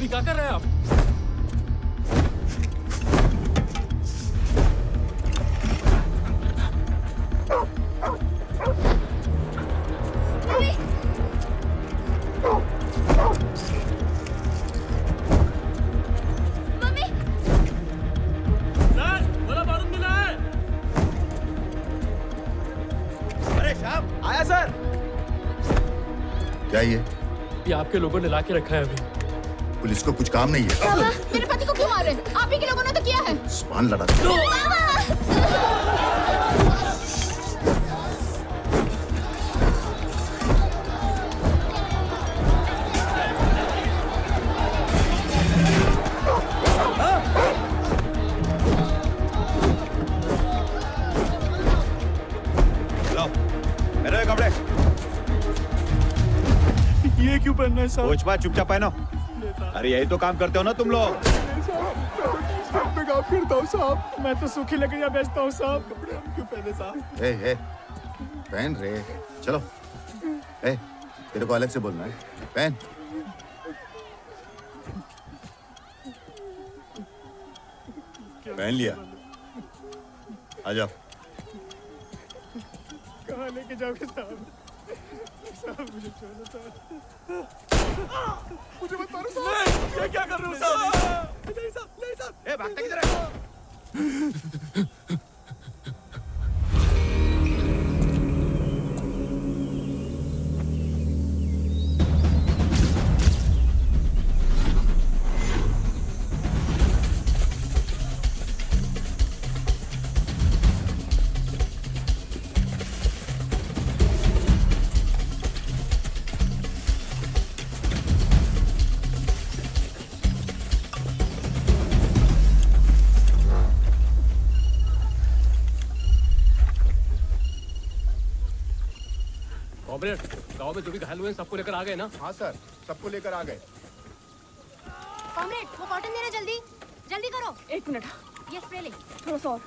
अभी क्या कर रहे हैं आप? क्या ये आपके लोगों ने ला के रखा है अभी। पुलिस को कुछ काम नहीं है। बाबा, मेरे पति को क्यों मार रहे हैं? आप ही के लोगों ने तो किया है। सुभान लड़ा। मेरे कपड़े ये क्यों पहनना है साहब? पूछ चुपचाप पहनो। अरे यही तो काम करते हो ना तुम लोग। मैं काम करता हूँ साहब। मैं तो सूखी लकड़ियाँ बेचता हूँ साहब। कपड़े हम क्यों पहने साहब? ए, पहन रे। चलो ए, तेरे को अलग से बोलना है। पहन। पहन लिया। आ जाओ। कहाँ लेके जाओगे साहब? साहब मुझे छोड़ो साहब। मुझे मत मारो साहब। ये क्या कर रहे हो साहब? नहीं साहब, नहीं साहब। ए भागते किधर है? कॉमरेड, गांव में जो भी घायल हुए हैं सबको लेकर आ गए ना? हाँ सर, सबको लेकर आ गए। कॉमरेड, वो कॉटन देना जल्दी। जल्दी करो। 1 मिनट। ये स्प्रे ले। थोड़ा सा और।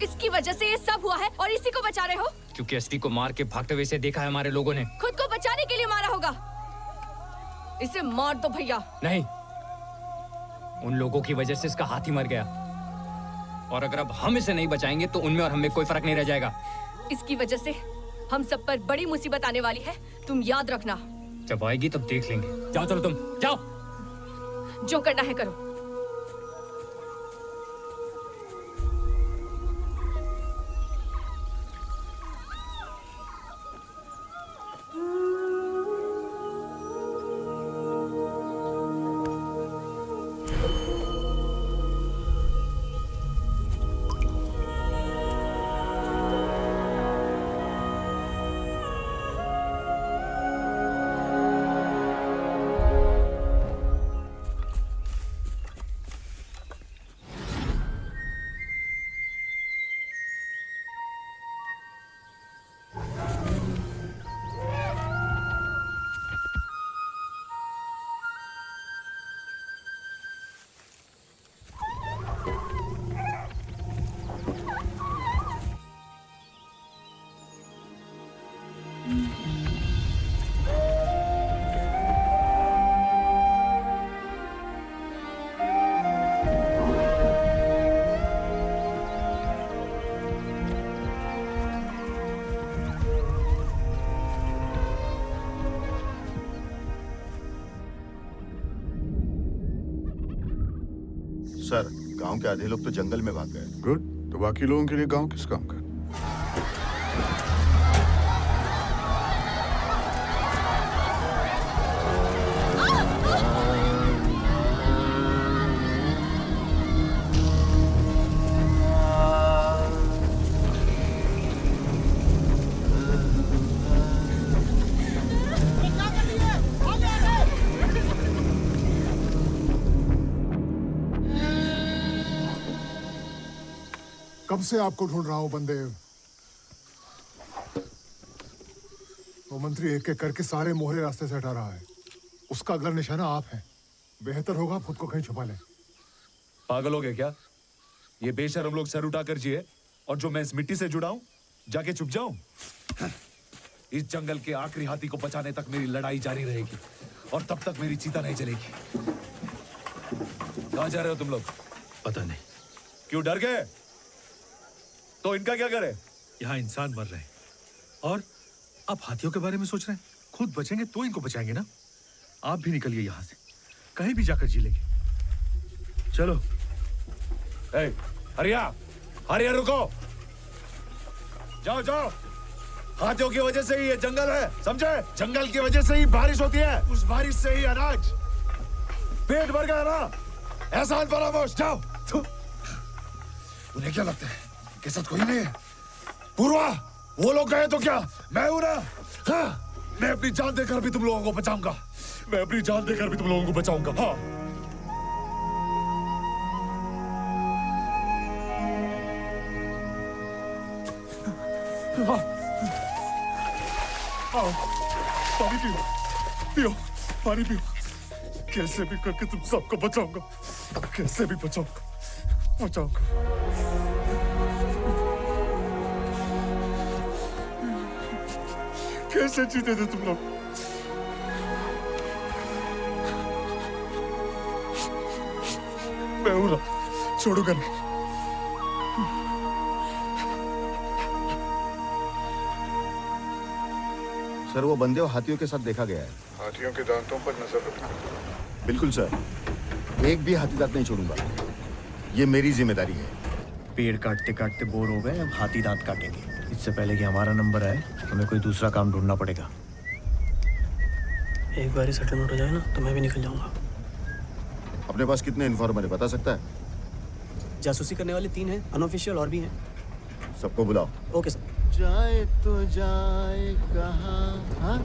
इसकी वजह से ये सब हुआ है और इसी को बचा रहे हो? क्योंकि एसपी को मार के भागते हुए से देखा है हमारे लोगों ने। खुद को बचाने के लिए मारा होगा। इसे मार दो भैया। नहीं, उन लोगों की वजह से इसका हाथी मर गया और अगर अब हम इसे नहीं बचाएंगे तो उनमें और हमें कोई फर्क नहीं रह जाएगा। इसकी वजह से हम सब पर बड़ी मुसीबत आने वाली है, तुम याद रखना। जब आएगी तब देख लेंगे। जाओ चलो, तुम जाओ। जो करना है करो। सर, गांव के आधे लोग तो जंगल में भाग गए। गुड, तो बाकी लोगों के लिए गांव किस काम का? कब से आपको ढूंढ रहा हूं बंदे। वो मंत्री एक एक करके सारे मोहरे रास्ते से हटा रहा है। उसका अगला निशाना आप हैं। बेहतर होगा आप खुद को कहीं छुपा लें। पागल हो गए क्या? ये बेशरम लोग सर उठाकर जिए और जो मैं इस मिट्टी से जुड़ा हूं जाके छुप जाऊं? इस जंगल के आखिरी हाथी को बचाने तक मेरी लड़ाई जारी रहेगी और तब तक मेरी चीता नहीं चलेगी। कहां जा रहे हो तुम लोग? पता नहीं। क्यों डर गए? तो इनका क्या करे? यहाँ इंसान मर रहे हैं और आप हाथियों के बारे में सोच रहे हैं। खुद बचेंगे तो इनको बचाएंगे ना। आप भी निकलिए यहाँ से, कहीं भी जाकर जी लेंगे। चलो। हरिया, हरिया रुको। जाओ जाओ। हाथियों की वजह से ही ये जंगल है, समझे? जंगल की वजह से ही बारिश होती है। उस बारिश से ही अनाज पेट भर गया ना। एहसान फरामोश। जाओ। उन्हें क्या लगता है कि साथ कोई नहीं है? पूर्वा, वो लोग गए तो क्या मैं हूं ना? हाँ, मैं अपनी जान देकर भी तुम लोगों को बचाऊंगा। मैं अपनी जान देकर भी तुम लोगों को बचाऊंगा। हाँ। आओ, पानी पियो, पियो, पानी पियो। कैसे भी करके तुम सबको बचाऊंगा। कैसे भी बचाऊंगा, बचाऊंगा। कैसे जीते थे तुम लोग? मैं हूं ना, छोड़ूंगा नहीं। सर वो बंदे और हाथियों के साथ देखा गया है। हाथियों के दांतों पर नजर रखना। बिल्कुल सर, एक भी हाथी दांत नहीं छोड़ूंगा। ये मेरी जिम्मेदारी है। पेड़ काटते काटते बोर हो गए, अब हाथी दांत काटेंगे। इससे पहले कि हमारा नंबर आए हमें कोई दूसरा काम ढूंढना पड़ेगा। एक बार ही सेटलमेंट हो जाए ना तो मैं भी निकल जाऊंगा। अपने पास कितने इन्फॉर्मर है बता सकता है? जासूसी करने वाले 3 हैं, अनऑफिशियल और भी हैं। सबको बुलाओ। Okay sir. जाए तो जाए कहाँ? हाँ?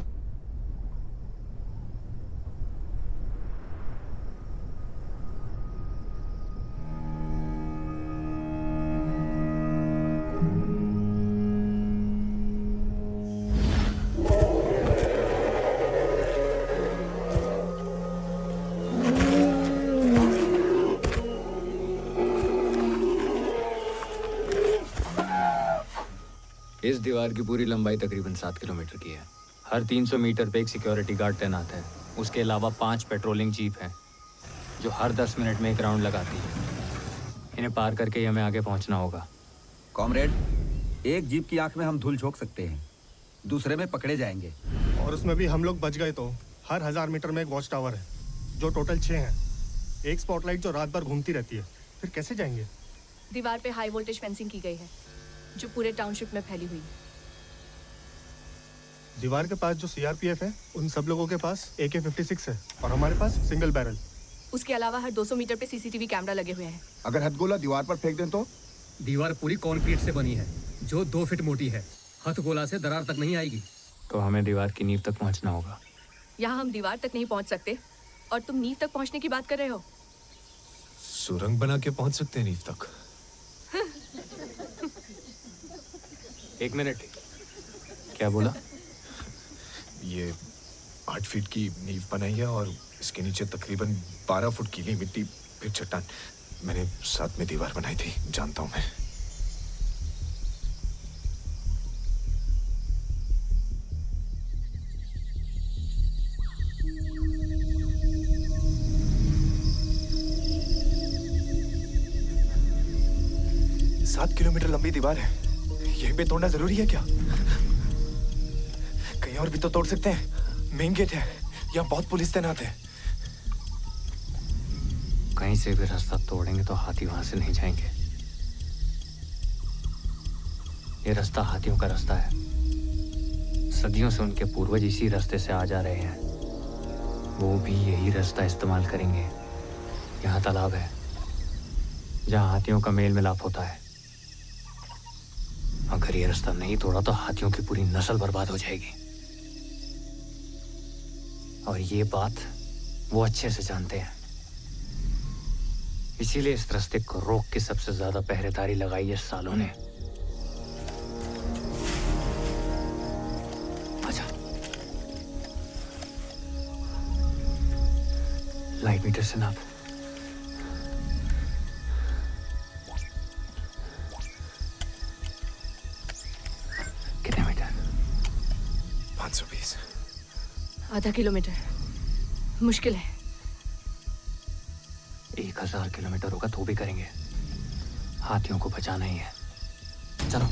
इस दीवार की पूरी लंबाई तकरीबन 7 किलोमीटर की है। हर 300 मीटर पे एक सिक्योरिटी गार्ड तैनात है। उसके अलावा 5 पेट्रोलिंग जीप हैं जो हर 10 मिनट में एक राउंड लगाती है। इन्हें पार करके ही हमें आगे पहुंचना होगा। कॉमरेड, एक जीप की आंख में हम धूल झोंक सकते हैं, दूसरे में पकड़े जाएंगे। और उसमें भी हम लोग बच गए तो हर 1000 मीटर में एक वॉच टावर है जो टोटल 6 हैं। एक स्पॉटलाइट जो रात भर घूमती रहती है। फिर कैसे जाएंगे? दीवार पे हाई वोल्टेज फेंसिंग की गई है जो पूरे टाउनशिप में फैली हुई है। दीवार के पास जो सीआरपीएफ है उन सब लोगों के पास AK-56 है और हमारे पास सिंगल बैरल। उसके अलावा हर 200 मीटर पे सीसीटीवी कैमरा लगे हुए हैं। अगर हथगोला दीवार पर फेंक दें तो? दीवार पूरी कंक्रीट से बनी है जो 2 फीट मोटी है। हथगोला से दरार तक नहीं आएगी। तो हमें दीवार की नींव तक पहुंचना होगा। यहाँ हम दीवार तक नहीं पहुंच सकते और तुम नींव तक पहुंचने की बात कर रहे हो। सुरंग बना के पहुंच सकते हैं नींव तक। 1 मिनट। क्या बोला? ये 8 फीट की नींव बनाई है और इसके नीचे तकरीबन 12 फुट गीली मिट्टी फिर चट्टान। मैंने साथ में दीवार बनाई थी, जानता हूं मैं। सात किलोमीटर लंबी दीवार है, यहीं पे तोड़ना जरूरी है क्या? कहीं और भी तो तोड़ सकते हैं। मेन गेट है, यहाँ बहुत पुलिस तैनात है। कहीं से भी रास्ता तोड़ेंगे तो हाथी वहां से नहीं जाएंगे। ये रास्ता हाथियों का रास्ता है। सदियों से उनके पूर्वज इसी रास्ते से आ जा रहे हैं। वो भी यही रास्ता इस्तेमाल करेंगे। यहाँ तालाब है जहाँ हाथियों का मेल मिलाप होता है। अगर ये रास्ता नहीं तोड़ा तो हाथियों की पूरी नस्ल बर्बाद हो जाएगी। और ये बात वो अच्छे से जानते हैं, इसीलिए इस रास्ते को रोक के सबसे ज्यादा पहरेदारी लगाई है सालों ने। आजा। लाइट मीटर से नाप। कितने मीटर? 520। आधा किलोमीटर मुश्किल है। 1000 किलोमीटर होगा तो भी करेंगे। हाथियों को बचाना ही है। चलो।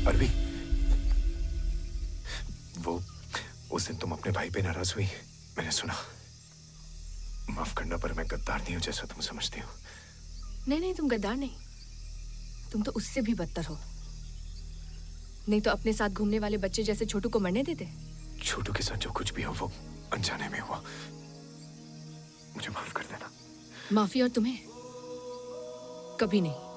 अरवी, वो उस दिन तुम अपने भाई पे नाराज हुई, मैंने सुना। माफ करना पर मैं गद्दार नहीं हूं जैसा तुम समझती हो। नहीं नहीं, तुम गद्दार नहीं, तुम तो उससे भी बदतर हो। नहीं तो अपने साथ घूमने वाले बच्चे जैसे छोटू को मरने देते। छोटू के साथ जो कुछ भी हो वो अनजाने में हुआ, मुझे माफ कर देना। माफी और तुम्हें कभी नहीं।